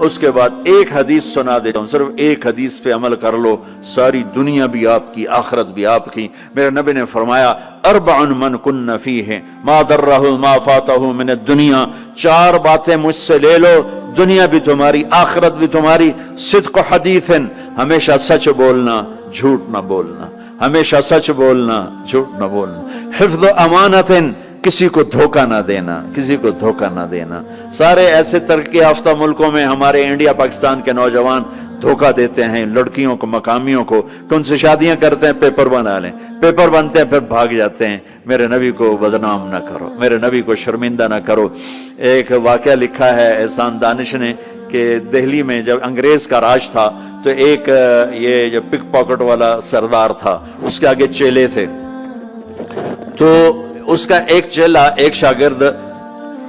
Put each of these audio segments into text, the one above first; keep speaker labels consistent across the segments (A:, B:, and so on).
A: اس کے بعد ایک حدیث سنا دیتا ہوں، صرف ایک حدیث پہ عمل کر لو، ساری دنیا بھی آپ کی، آخرت بھی آپ کی۔ میرے نبی نے فرمایا اربع من کن فیہ ما ضرہ ما فاتہ من الدنیا، چار باتیں مجھ سے لے لو، دنیا بھی تمہاری، آخرت بھی تمہاری۔ صدق حدیث، ہمیشہ سچ بولنا، جھوٹ نہ بولنا، ہمیشہ سچ بولنا، جھوٹ نہ بولنا۔ حفظ امانت، کسی کو دھوکہ نہ دینا، کسی کو دھوکہ نہ دینا۔ سارے ایسے ترقی یافتہ ملکوں میں ہمارے انڈیا پاکستان کے نوجوان دھوکہ دیتے ہیں لڑکیوں کو، مقامیوں کو، کہ ان سے شادیاں کرتے ہیں، پیپر بنا لیں، پیپر بنتے ہیں پھر بھاگ جاتے ہیں۔ میرے نبی کو بدنام نہ کرو، میرے نبی کو شرمندہ نہ کرو۔ ایک واقعہ لکھا ہے احسان دانش نے کہ دہلی میں جب انگریز کا راج تھا تو ایک یہ جو پک پاکٹ والا سردار تھا، اس کے آگے چیلے تھے، تو اس کا ایک چیلا، ایک شاگرد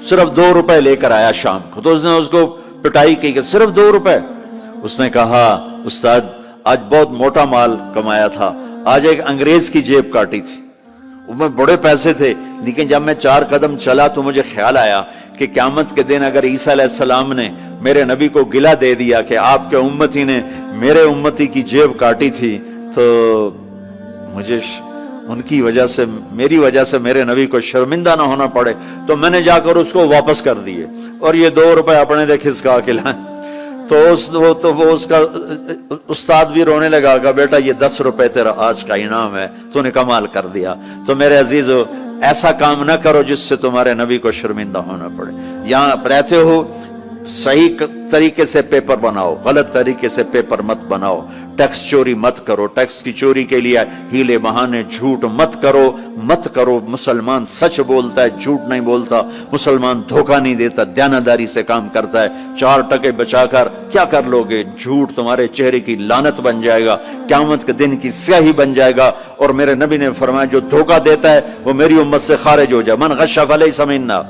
A: صرف 2 روپے لے کر آیا شام کو، تو اس نے اس کو پٹائی کی کہ صرف 2 روپے۔ اس نے کہا استاد آج بہت موٹا مال کمایا تھا، آج ایک انگریز کی جیب کاٹی تھی، اس میں بڑے پیسے تھے، لیکن جب میں 4 قدم چلا تو مجھے خیال آیا کہ قیامت کے دن اگر عیسیٰ علیہ السلام نے میرے نبی کو گلہ دے دیا کہ آپ کے امتی نے میرے امتی کی جیب کاٹی تھی، تو مجھے ان کی وجہ سے، میری وجہ سے میرے نبی کو شرمندہ نہ ہونا پڑے، تو میں نے جا کر اس کو واپس کر دیے اور یہ 2 روپے اپنے دے کھسکا کے لائیں۔ تو وہ اس کا استاد بھی رونے لگا کہ بیٹا یہ 10 روپے تیرا آج کا انعام ہے، تو نے کمال کر دیا۔ تو میرے عزیزو، ایسا کام نہ کرو جس سے تمہارے نبی کو شرمندہ ہونا پڑے۔ یہاں رہتے ہو صحیح طریقے سے پیپر بناؤ، غلط طریقے سے پیپر مت بناؤ، ٹیکس چوری مت کرو، ٹیکس کی چوری کے لیے ہیلے بہانے جھوٹ مت کرو، مت کرو۔ مسلمان سچ بولتا ہے، جھوٹ نہیں بولتا، مسلمان دھوکہ نہیں دیتا، دیانتداری سے کام کرتا ہے۔ 4 ٹکے بچا کر کیا کر لو گے؟ جھوٹ تمہارے چہرے کی لعنت بن جائے گا، قیامت کے دن کی سیاہی بن جائے گا۔ اور میرے نبی نے فرمایا جو دھوکہ دیتا ہے وہ میری امت سے خارج ہو جائے۔ من غش فلیس منا،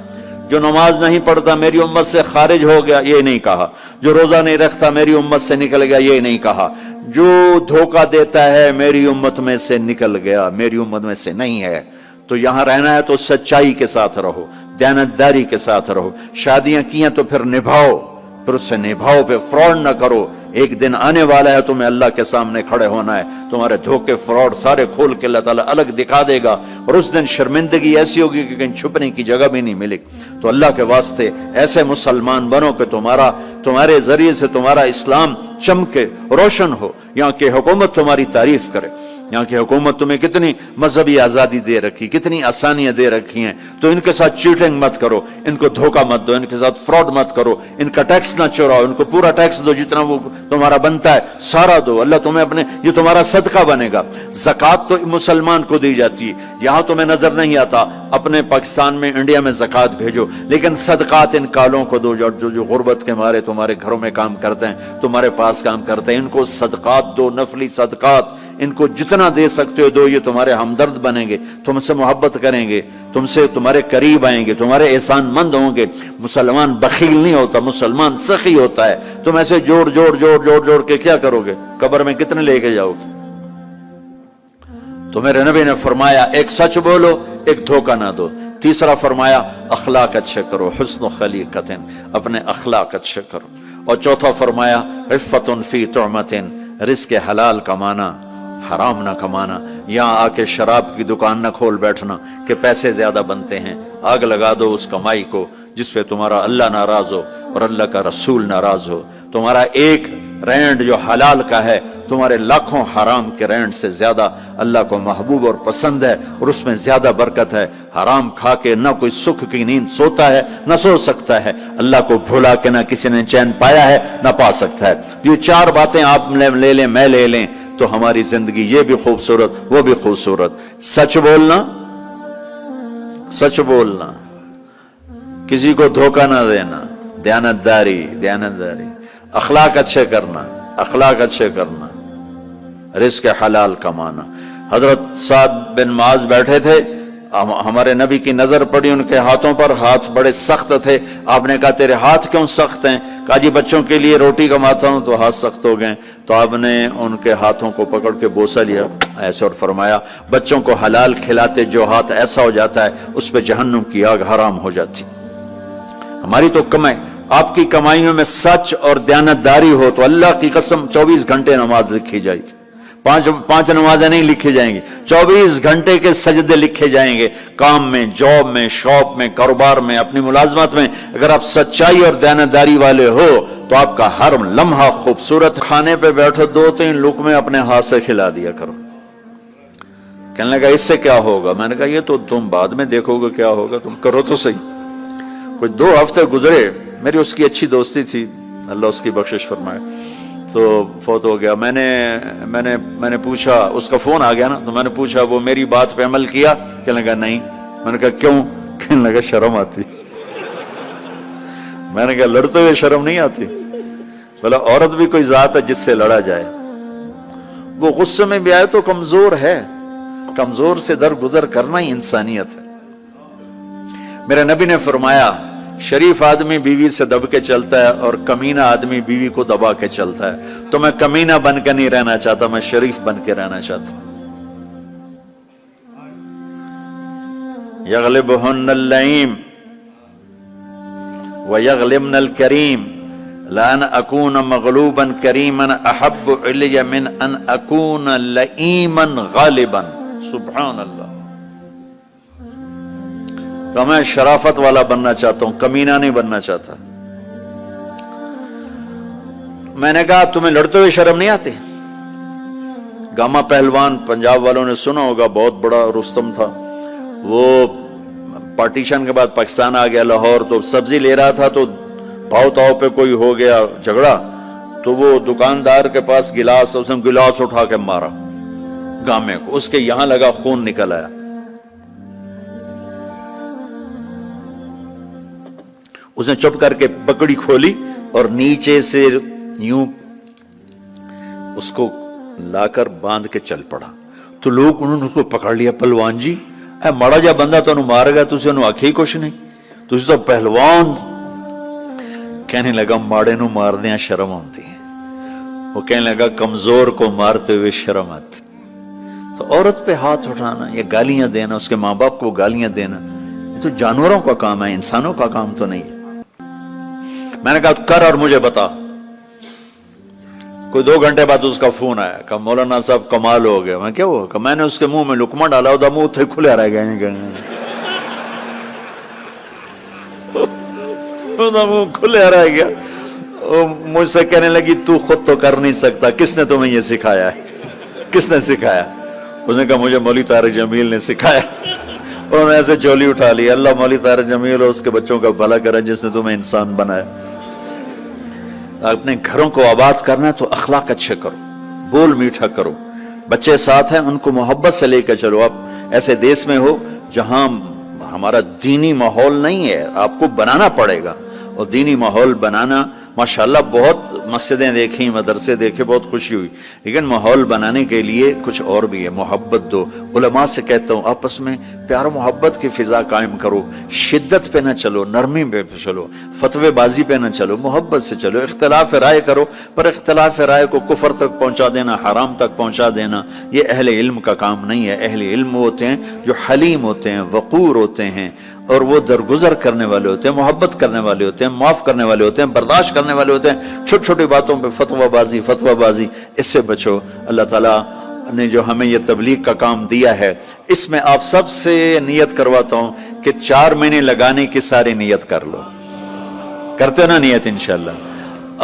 A: جو نماز نہیں پڑھتا میری امت سے خارج ہو گیا، یہ نہیں کہا۔ جو روزہ نہیں رکھتا میری امت سے نکل گیا، یہ نہیں کہا۔ جو دھوکہ دیتا ہے میری امت میں سے نکل گیا، میری امت میں سے نہیں ہے۔ تو یہاں رہنا ہے تو سچائی کے ساتھ رہو، دیانتداری کے ساتھ رہو۔ شادیاں کی ہیں تو پھر نبھاؤ، پھر اس سے نبھاؤ، پہ فراڈ نہ کرو۔ ایک دن آنے والا ہے تمہیں اللہ کے سامنے کھڑے ہونا ہے، تمہارے دھوکے فراڈ سارے کھول کے اللہ تعالیٰ الگ دکھا دے گا، اور اس دن شرمندگی ایسی ہوگی کہ کہیں چھپنے کی جگہ بھی نہیں ملے۔ تو اللہ کے واسطے ایسے مسلمان بنو کہ تمہارے ذریعے سے تمہارا اسلام چمکے، روشن ہو، یہاں کی حکومت تمہاری تعریف کرے۔ یہاں کی حکومت تمہیں کتنی مذہبی آزادی دے رکھی، کتنی آسانیاں دے رکھی ہیں، تو ان کے ساتھ چیٹنگ مت کرو، ان کو دھوکہ مت دو، ان کے ساتھ فراڈ مت کرو، ان کا ٹیکس نہ چوراؤ، ان کو پورا ٹیکس دو، جتنا وہ تمہارا بنتا ہے سارا دو۔ اللہ تمہیں اپنے، یہ تمہارا صدقہ بنے گا۔ زکوٰۃ تو مسلمان کو دی جاتی ہے، یہاں تمہیں نظر نہیں آتا، اپنے پاکستان میں، انڈیا میں زکوٰۃ بھیجو، لیکن صدقات ان کالوں کو دو جو غربت کے مارے تمہارے گھروں میں کام کرتے ہیں، تمہارے پاس کام کرتے ہیں، ان کو صدقات دو، نفلی صدقات، ان کو جتنا دے سکتے ہو دو، یہ تمہارے ہمدرد بنیں گے، تم سے محبت کریں گے، تم سے تمہارے قریب آئیں گے، تمہارے احسان مند ہوں گے۔ مسلمان بخیل نہیں ہوتا، مسلمان سخی ہوتا ہے۔ تم ایسے جوڑ کے کیا کرو گے؟ قبر میں کتنے لے کے جاؤ گے؟ تو میرے نبی نے فرمایا ایک سچ بولو، ایک دھوکہ نہ دو۔ تیسرا فرمایا اخلاق اچھے کرو، حسن خلیقت، اپنے اخلاق اچھے کرو۔ اور چوتھا فرمایا عفت فی طعمت، رزق حلال کمانا، حرام نہ کمانا۔ یہاں آ کے شراب کی دکان نہ کھول بیٹھنا کہ پیسے زیادہ بنتے ہیں، آگ لگا دو اس کمائی کو جس پہ تمہارا اللہ ناراض ہو اور اللہ کا رسول ناراض ہو۔ تمہارا ایک رینڈ جو حلال کا ہے تمہارے لاکھوں حرام کے رینڈ سے زیادہ اللہ کو محبوب اور پسند ہے، اور اس میں زیادہ برکت ہے۔ حرام کھا کے نہ کوئی سکھ کی نیند سوتا ہے، نہ سو سکتا ہے۔ اللہ کو بھولا کے نہ کسی نے چین پایا ہے، نہ پا سکتا ہے۔ یہ 4 باتیں آپ لے لیں، میں لے لیں، تو ہماری زندگی یہ بھی خوبصورت، وہ بھی خوبصورت۔ سچ بولنا، سچ بولنا، کسی کو دھوکہ نہ دینا، دیانتداری، اخلاق اچھے کرنا، اخلاق اچھے کرنا، رزق حلال کمانا۔ حضرت سعد بن معاذ بیٹھے تھے، ہمارے نبی کی نظر پڑی ان کے ہاتھوں پر، ہاتھ بڑے سخت تھے۔ آپ نے کہا تیرے ہاتھ کیوں سخت ہیں؟ کہا جی بچوں کے لیے روٹی کماتا ہوں تو ہاتھ سخت ہو گئے۔ تو آپ نے ان کے ہاتھوں کو پکڑ کے بوسہ لیا ایسے اور فرمایا بچوں کو حلال کھلاتے جو ہاتھ ایسا ہو جاتا ہے اس پہ جہنم کی آگ حرام ہو جاتی۔ ہماری تو کمائی آپ کی کمائیوں میں سچ اور دیانتداری ہو تو اللہ کی قسم 24 گھنٹے نماز لکھی جائے گی. پانچ نمازیں نہیں لکھی جائیں گی, 24 گھنٹے کے سجدے لکھے جائیں گے. کام میں, جاب میں, شاپ میں, کاروبار میں, اپنی ملازمت میں اگر آپ سچائی اور دیانتداری والے ہو تو آپ کا ہر لمحہ خوبصورت. کھانے پہ بیٹھو 2-3 لقمے اپنے ہاتھ سے کھلا دیا کرو. کہنے لگا اس سے کیا ہوگا؟ میں نے کہا یہ تو تم بعد میں دیکھو گے کیا ہوگا, تم کرو تو صحیح. کوئی 2 ہفتے گزرے, میری اس کی اچھی دوستی تھی, اللہ اس کی بخشش فرمائے, تو فوت ہو گیا. میں نے پوچھا, اس کا فون آ گیا نا, تو میں نے پوچھا وہ میری بات پہ عمل کیا؟ کہنے لگا نہیں. میں نے کہا کیوں؟ کہنے لگا شرم آتی. میں نے کہا لڑتے ہوئے شرم نہیں آتی؟ بولا عورت بھی کوئی ذات ہے جس سے لڑا جائے. وہ غصے میں بھی آئے تو کمزور ہے, کمزور سے درگزر کرنا ہی انسانیت ہے. میرے نبی نے فرمایا شریف آدمی بیوی سے دب کے چلتا ہے اور کمینہ آدمی بیوی کو دبا کے چلتا ہے. تو میں کمینہ بن کے نہیں رہنا چاہتا, میں شریف بن کے رہنا چاہتا ہوں. یغلبہن اللئیم ویغلبن الکریم لان اکون مغلوبا کریما احب علی من ان اکون لئیما غالبا. سبحان اللہ. تو میں شرافت والا بننا چاہتا ہوں, کمینہ نہیں بننا چاہتا. میں نے کہا تمہیں لڑتے ہوئے شرم نہیں آتی؟ گاما پہلوان پنجاب والوں نے سنا ہوگا, بہت بڑا رستم تھا. وہ پارٹیشن کے بعد پاکستان آ گیا لاہور, تو سبزی لے رہا تھا تو بھاؤ تاؤ پہ کوئی ہو گیا جھگڑا, تو وہ دکاندار کے پاس گلاس, اس نے گلاس اٹھا کے مارا گامے کو, اس کے یہاں لگا, خون نکل آیا. اس نے چپ کر کے پکڑی کھولی اور نیچے سے یوں اس کو لا کر باندھ کے چل پڑا. تو لوگ انہوں نے اس کو پکڑ لیا, پہلوان جی اے مڑا جا بندہ تو انہوں مار گیا, تُسے انہوں آکھی کچھ نہیں, تُسے تو پہلوان. کہنے لگا ماڑے نو مار دیا شرم ہوتی ہے. وہ کہنے لگا کمزور کو مارتے ہوئے شرم آتی. تو عورت پہ ہاتھ اٹھانا یا گالیاں دینا, اس کے ماں باپ کو گالیاں دینا, یہ تو جانوروں کا کام ہے, انسانوں کا کام تو نہیں ہے. میں نے کہا کر اور مجھے بتا. کوئی 2 گھنٹے بعد اس کا فون آیا, کہا مولانا صاحب کمال ہو گیا. میں کیا ہوا؟ کہ میں نے اس کے منہ میں لقمہ ڈالا, وہ منہ تھے کھلے رہ گئے, منہ کھلے رہ گیا. مجھ سے کہنے لگی تو خود تو کر نہیں سکتا, کس نے تمہیں یہ سکھایا ہے؟ کس نے سکھایا؟ اس نے کہا مجھے مولوی طارق جمیل نے سکھایا. انہوں نے ایسے چولی اٹھا لی. اللہ مولوی طارق جمیل اور اس کے بچوں کا بھلا کرے جس نے تمہیں انسان بنایا. اپنے گھروں کو آباد کرنا ہے تو اخلاق اچھے کرو, بول میٹھا کرو, بچے ساتھ ہیں ان کو محبت سے لے کے چلو. آپ ایسے دیس میں ہو جہاں ہمارا دینی ماحول نہیں ہے, آپ کو بنانا پڑے گا. اور دینی ماحول بنانا ماشاءاللہ بہت مسجدیں دیکھیں, مدرسے دیکھے, بہت خوشی ہوئی, لیکن ماحول بنانے کے لیے کچھ اور بھی ہے. محبت دو. علماء سے کہتا ہوں آپس میں پیار و محبت کی فضا قائم کرو. شدت پہ نہ چلو, نرمی پہ چلو, فتوے بازی پہ نہ چلو, محبت سے چلو. اختلاف رائے کرو, پر اختلاف رائے کو کفر تک پہنچا دینا, حرام تک پہنچا دینا, یہ اہل علم کا کام نہیں ہے. اہل علم ہوتے ہیں جو حلیم ہوتے ہیں, وقور ہوتے ہیں, اور وہ درگزر کرنے والے ہوتے ہیں, محبت کرنے والے ہوتے ہیں, معاف کرنے والے ہوتے ہیں, برداشت کرنے والے ہوتے ہیں. چھوٹی چھوٹی باتوں پہ فتوہ بازی اس سے بچو. اللہ تعالیٰ نے جو ہمیں یہ تبلیغ کا کام دیا ہے, اس میں آپ سب سے نیت کرواتا ہوں کہ 4 مہینے لگانے کی ساری نیت کر لو. کرتے نا نیت انشاءاللہ.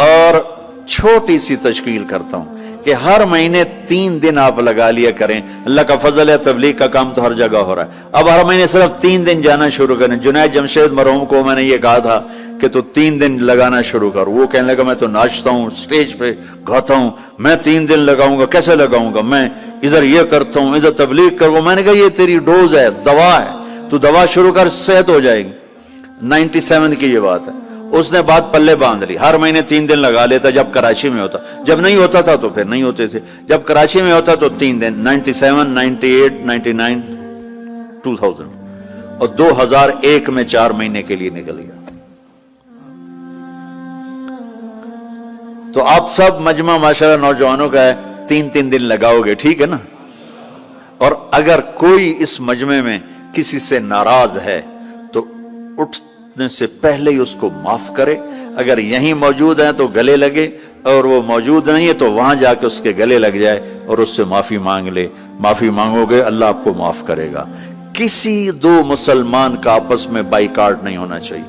A: اور چھوٹی سی تشکیل کرتا ہوں کہ ہر مہینے 3 دن آپ لگا لیا کریں. اللہ کا فضل ہے, تبلیغ کا کام تو ہر جگہ ہو رہا ہے. اب ہر مہینے صرف 3 دن جانا شروع کریں. جنید جمشید مرحوم کو میں نے یہ کہا تھا کہ تو 3 دن لگانا شروع کر. وہ کہنے لگا میں تو ناچتا ہوں, سٹیج پہ گاتا ہوں, میں 3 دن لگاؤں گا. کیسے لگاؤں گا؟ میں ادھر یہ کرتا ہوں, ادھر تبلیغ کروں. میں نے کہا یہ تیری ڈوز ہے, دوا ہے, تو دوا شروع کر, صحت ہو جائے گی. 97 کی یہ بات ہے. اس نے بات پلے باندھ لی. ہر مہینے 3 دن لگا لیتا جب کراچی میں ہوتا. جب نہیں ہوتا تھا تو پھر نہیں ہوتے تھے. جب کراچی میں ہوتا تو 3 دن. 97, 98, 99, 2000 اور 2001 میں 4 مہینے کے لیے نکل گیا. تو آپ سب مجمع ماشاءاللہ نوجوانوں کا ہے, 3 دن لگاؤ گے, ٹھیک ہے نا؟ اور اگر کوئی اس مجمع میں کسی سے ناراض ہے تو اٹھنے سے پہلے ہی اس کو معاف کرے. اگر یہیں موجود ہیں تو گلے لگے، اور وہ موجود نہیں ہے تو وہاں جا کے اس کے گلے لگ جائے اور اس سے معافی مانگ لے. معافی مانگو گے اللہ آپ کو معاف کرے گا. کسی دو مسلمان کا آپس میں بائیکاٹ نہیں ہونا چاہیے،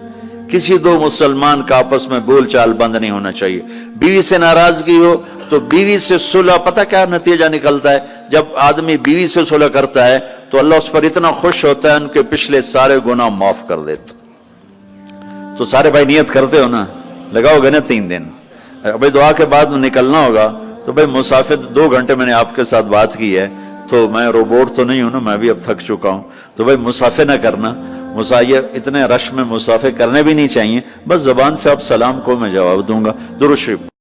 A: کسی دو مسلمان کا آپس میں بول چال بند نہیں ہونا چاہیے. بیوی سے ناراضگی ہو تو بیوی سے صلح، پتہ کیا نتیجہ نکلتا ہے؟ جب آدمی بیوی سے صلح کرتا ہے تو اللہ اس پر اتنا خوش ہوتا ہے ان کے پچھلے سارے گناہ معاف کر دیتا. تو سارے بھائی نیت کرتے ہو نا، لگاؤ گے نا 3 دن. بھائی دعا کے بعد نکلنا ہوگا تو بھائی مسافر 2 گھنٹے میں نے آپ کے ساتھ بات کی ہے تو میں روبوٹ تو نہیں ہوں نا، میں بھی اب تھک چکا ہوں. تو بھائی مسافر نہ کرنا، اتنے رش میں مسافر کرنے بھی نہیں چاہیے. بس زبان سے آپ سلام کو میں جواب دوں گا. درود شریف.